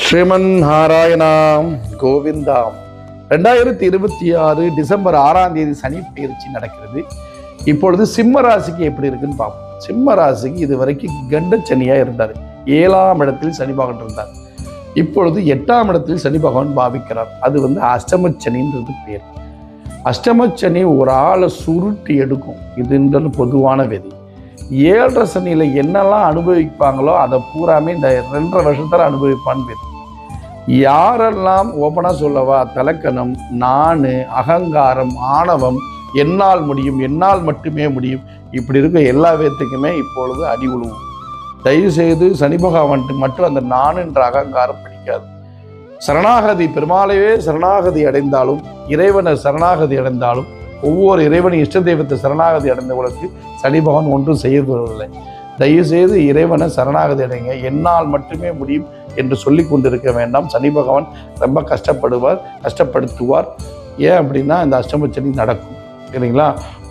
Sriman நாராயணாம் கோவிந்தாம். 2026 December 6ஆம் தேதி சனி பயிற்சி நடக்கிறது. இப்பொழுது சிம்ம ராசிக்கு எப்படி இருக்குன்னு பார்ப்போம். சிம்ம ராசிக்கு இது வரைக்கும் கண்டச்சனியா இருந்தார். 7ஆம் இடத்தில் சனி பகவான் இருந்தார். இப்பொழுது 8ஆம் இடத்தில் சனி பகவான் பாவிக்கிறார். அது அஷ்டமச்சனின்றது பேர். அஷ்டமச்சனி ஒரு ஆளை சுருட்டி எடுக்கும். இதுன்றது பொதுவான விதி. 7.5 சனியில் என்னெல்லாம் அனுபவிப்பாங்களோ அதை பூராமே இந்த 2.5 வருஷத்தில் அனுபவிப்பான்னு பேர். யாரெல்லாம் ஓப்பனாக சொல்லவா, தலக்கணம், நான், அகங்காரம், ஆணவம், என்னால் முடியும், என்னால் மட்டுமே முடியும், இப்படி இருக்க எல்லா பேர்த்துக்குமே இப்பொழுது அடி உழுவும். தயவுசெய்து சனி பகவான்ட்டு மட்டும் அந்த நான் என்ற அகங்காரம் பிடிக்காது. சரணாகதி, பெருமாளையே சரணாகதி அடைந்தாலும், இறைவனை சரணாகதி அடைந்தாலும், ஒவ்வொரு இறைவனின் இஷ்ட தெய்வத்தை சரணாகதி அடைந்தவர்களுக்கு சனி பகவான் ஒன்றும் செய்யவில்லை. தயவுசெய்து இறைவனை சரணாகதி அடைங்க. என்னால் மட்டுமே முடியும் என்று சொல்லி கொண்டிருக்க வேண்டாம். சனி பகவான் ரொம்ப கஷ்டப்படுத்துவார். ஏன் அப்படின்னா இந்த அஷ்டமச்சனி நடக்கும், சரிங்களா?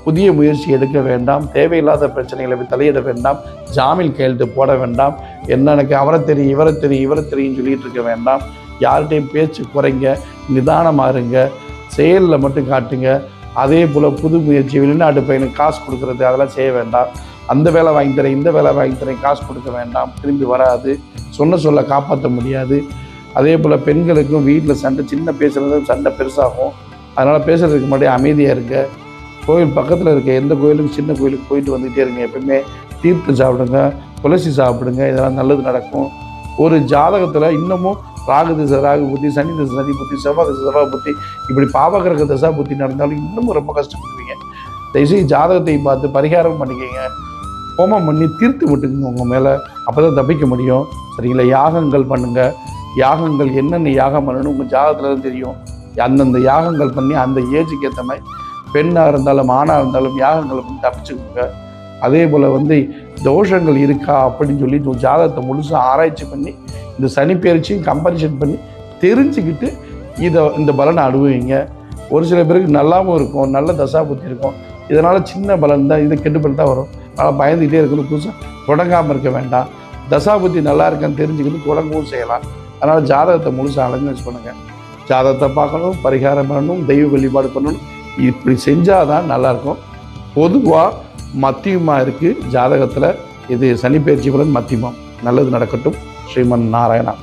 புதிய முயற்சி எடுக்க வேண்டாம். தேவையில்லாத பிரச்சனைகளை தலையிட வேண்டாம். ஜாமீன் கையெழுத்து போட வேண்டாம். எனக்கு அவரை தெரியும், இவரை தெரியும் சொல்லிட்டு இருக்க வேண்டாம். யார்கிட்டையும் பேச்சு குறைங்க, நிதானமாக இருங்க, செயலில் மட்டும் காட்டுங்க. அதே போல் புது முயற்சி, வெளிநாட்டு பையனுக்கு காசு கொடுக்குறது அதெல்லாம் செய்ய வேண்டாம். அந்த வேலை வாங்கி தரேன், இந்த வேலை வாங்கி தரேன், காசு கொடுக்க வேண்டாம், திரும்பி வராது. சொல்ல காப்பாற்ற முடியாது. அதே போல் பெண்களுக்கும் வீட்டில் சண்டை, சின்ன பேசுகிறது சண்டை பெருசாகும். அதனால் பேசுகிறதுக்கு முன்னாடி அமைதியாக இருக்க. கோயில் பக்கத்தில் இருக்க எந்த கோயிலுக்கும் சின்ன கோயிலுக்கு போயிட்டு வந்துகிட்டே இருங்க. எப்பவுமே தீர்த்தம் சாப்பிடுங்க, துளசி சாப்பிடுங்க, இதெல்லாம் நல்லது நடக்கும். ஒரு ஜாதகத்தில் இன்னமும் ராகு திசை ராகு புத்தி, சனி திசை சனி புத்தி, செவ்வாய் திசை செவ்வாய் புத்தி, இப்படி பாவகிரக தசா புத்தி நடந்தாலும் இன்னமும் ரொம்ப கஷ்டப்படுவீங்க. தயவுசெய்து ஜாதகத்தை பார்த்து பரிகாரம் பண்ணிக்கங்க, ஹோமம் பண்ணி தீர்த்து விட்டுக்குங்க உங்கள் மேலே. அப்போ தான் தப்பிக்க முடியும், சரிங்களா? யாகங்கள் பண்ணுங்கள். யாகங்கள் என்னென்ன யாகம் பண்ணணும் உங்கள் ஜாதகத்தில் தான் தெரியும். அந்தந்த யாகங்கள் பண்ணி அந்த ஏஜுக்கு ஏற்ற மாதிரி பெண்ணாக இருந்தாலும் ஆணாக இருந்தாலும் யாகங்களை பண்ணி தப்பிச்சுக்கோங்க. அதே போல் தோஷங்கள் இருக்கா அப்படின்னு சொல்லி ஜாதகத்தை முழுசாக ஆராய்ச்சி பண்ணி இந்த சனி பயிற்சியும் கம்பரிஷன் பண்ணி தெரிஞ்சுக்கிட்டு இந்த பலனை அனுபவிங்க. ஒரு சில பேருக்கு நல்லாவும் இருக்கும், நல்ல தசா புத்தி இருக்கும். இதனால் சின்ன பலன் தான், இது கெட்டுப்பட்டு தான் வரும். அதனால் பயந்துக்கிட்டே இருக்கணும். புதுசாக தொடங்காமல் இருக்க வேண்டாம். தசா புத்தி நல்லா இருக்கான்னு தெரிஞ்சுக்கிட்டு தொடங்கவும் செய்யலாம். அதனால் ஜாதகத்தை முழுசாக அலைஞ்சு பண்ணுங்கள். ஜாதகத்தை பார்க்கணும், பரிகாரம் பண்ணணும், தெய்வ வழிபாடு பண்ணணும். இப்படி செஞ்சால் தான் நல்லாயிருக்கும். பொதுவாக மத்தியமாக இருக்குது ஜாதகத்தில். இது சனி பயிற்சி பலன் மத்தியமம். நல்லது நடக்கட்டும். ஸ்ரீமன் நாராயணா.